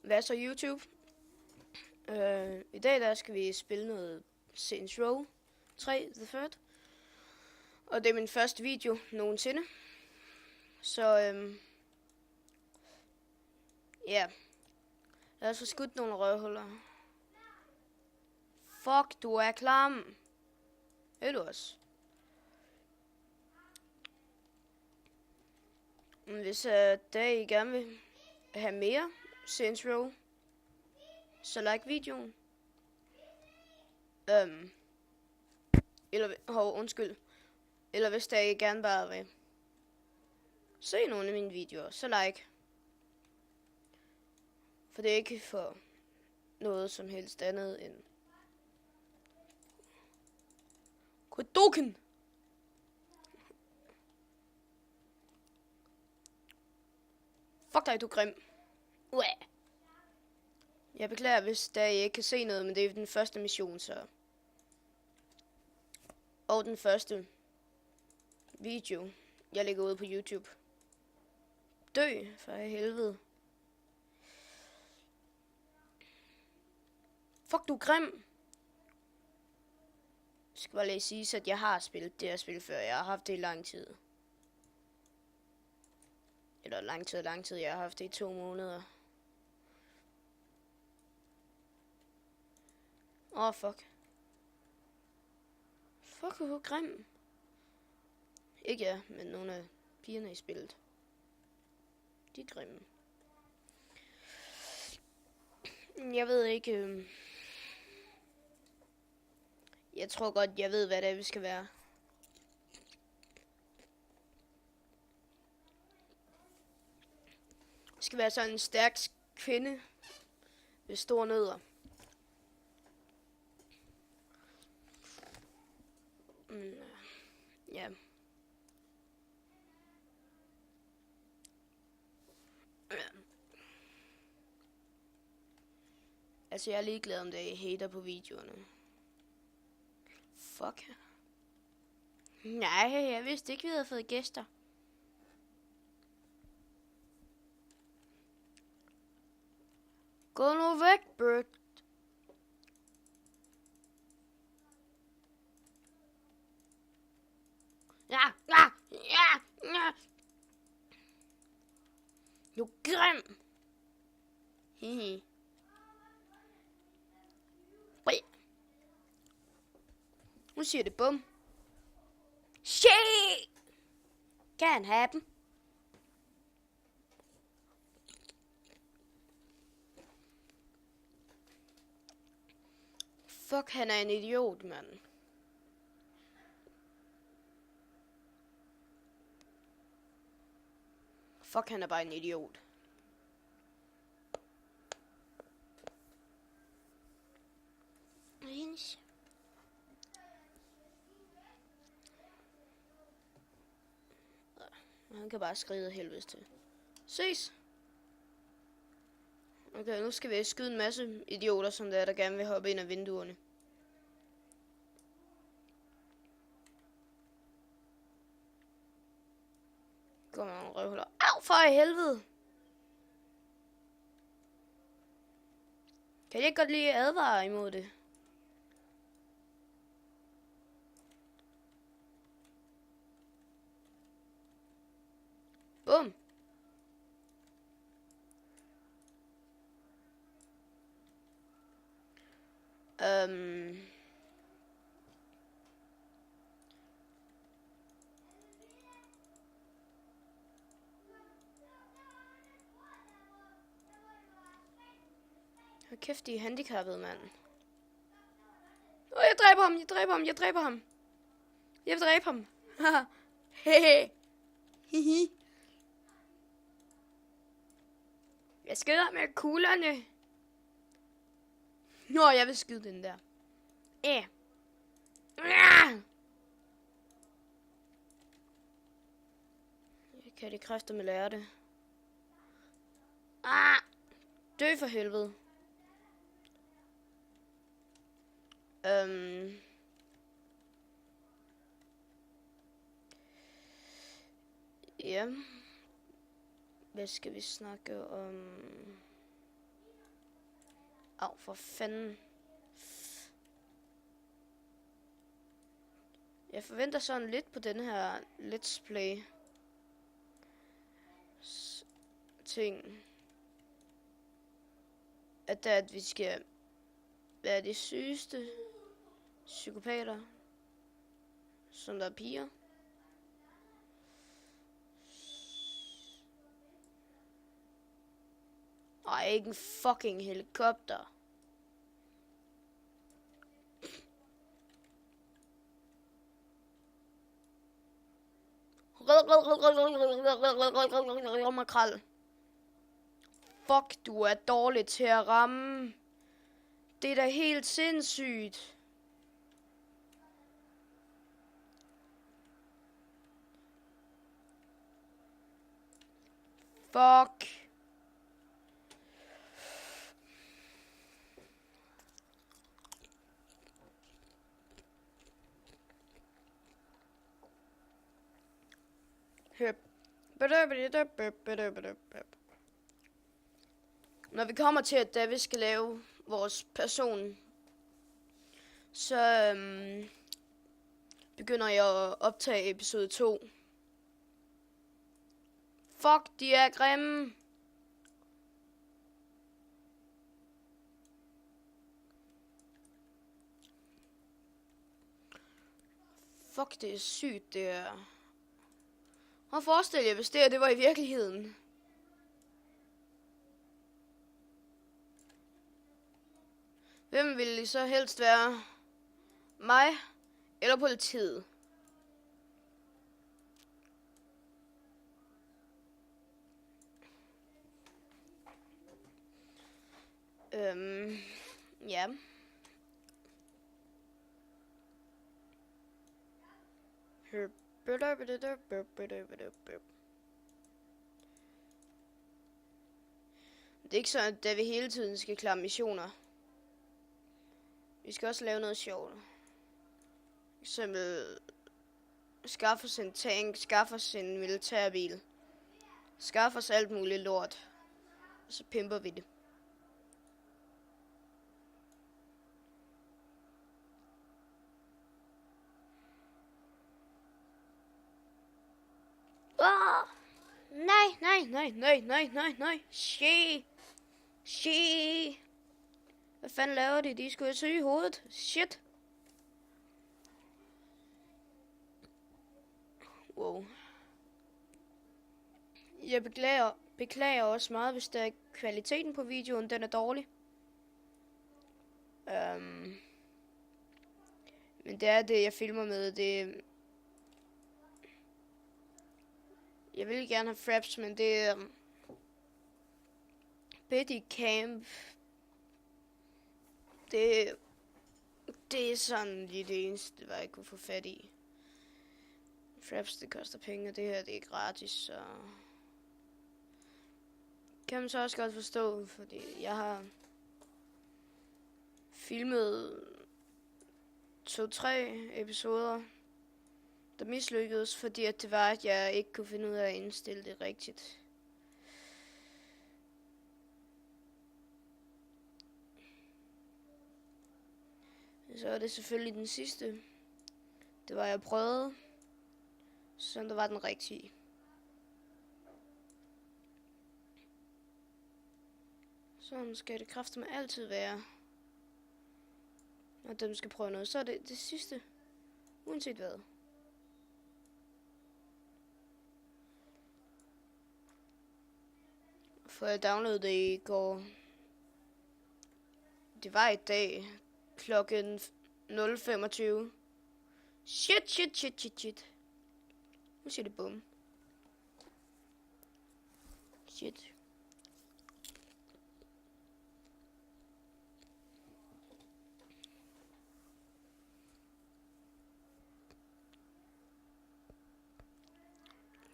Hvad så YouTube? I dag der skal vi spille noget Saints Row 3 The Third. Og det er min første video nogensinde. Så ja. Lad os få skudt nogle røvhuller. Fuck, du er klam. Er du også? Hvis I gerne vil have mere Saints Row, så like videoen. Eller hvis I gerne bare vil se nogle af mine videoer, så like. For det er ikke for noget som helst andet end Kodoken. Fuck dig, du er grim. Uæh. Jeg beklager, hvis I ikke kan se noget, men det er den første mission, så. Og den første video, jeg lægger ud på YouTube. Dø, for helvede. Fuck, du er grim. Jeg skal bare lige sige, at jeg har spillet det her spil før. Jeg har haft det i lang tid. Eller lang tid. Jeg har haft det i 2 måneder. Fuck. Fuck, hvor er grim. Ikke jeg, men nogle af pigerne i spillet. De er grimme. Jeg ved ikke. Jeg tror godt, jeg ved, hvad det er, vi skal være. Vi skal være sådan en stærk kvinde med store nødder. Ja. Altså, jeg er ligeglad om det er hater på videoerne. Fuck. Nej, jeg vidste ikke, vi havde fået gæster. Gå nu væk, Bert. Ja. Du er grim. Hihi. Nu siger det bum. Shit! Kan have dem. Fuck, han er en idiot, mand. Fuck, han er bare en idiot. Han kan bare skride helvedes til. Ses! Okay, nu skal vi skyde en masse idioter, som der gerne vil hoppe ind af vinduerne. Kom on, røvhuller. Au, for i helvede! Kan jeg godt lige advare imod det? Bum! Hold kæft, de er handicappede, mand. Jeg dræber ham. Jeg vil dræbe ham. Hehe. Hihi. Jeg skyder med kuglerne. Jeg vil skyde den der. Jeg kan det kræfter med lære det. Dø for helvede. Ja. Hvad skal vi snakke om? Au, for fanden. Jeg forventer sådan lidt på den her Let's Play ting. At vi skal være de sygeste psykopater, som der er piger. Ej, ikke en fucking helikopter. Makrel. Fuck, du er dårlig til at ramme. Det er da helt sindssygt. Fuck. Når vi kommer til, at da vi skal lave vores person, så begynder jeg at optage episode 2. Fuck, de er grimme. Fuck, det er sygt, det er. Og forestil jer, hvis det var i virkeligheden. Hvem ville I så helst være? Mig eller politiet? Ja. Det er ikke sådan, at vi hele tiden skal klare missioner. Vi skal også lave noget sjovt. For eksempel skaffe os en tank, skaffe os en militærbil. Skaffe os alt muligt lort. Og så pimper vi det. Nej. Shit. Hvad fanden laver de? De skulle syge i hovedet. Shit. Wow. Jeg beklager også meget, hvis der kvaliteten på videoen, den er dårlig. Men det er det, jeg filmer med. Det. Jeg vil gerne have fraps, men det er Betty Camp. Det er sådan lige det eneste, hvad jeg kunne få fat i. Fraps, det koster penge, og det her, det er gratis, så kan man så også godt forstå, fordi jeg har filmet 2-3 episoder, der mislykkedes, fordi at det var, at jeg ikke kunne finde ud af at indstille det rigtigt. Så er det selvfølgelig den sidste. Det var, jeg prøvede, så det var den rigtige. Sådan skal det kraftedeme altid være. Når dem skal prøve noget, så er det sidste. Uanset hvad. For jeg downloadede det i går. Det var i dag klokken 0:25. Shit. Nu siger det bum. Shit.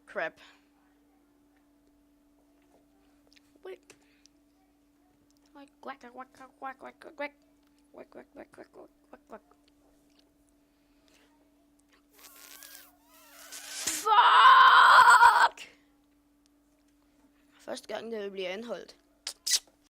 Crap. Wait. Quack. Fuck! Første gang, der vil blive anholdt.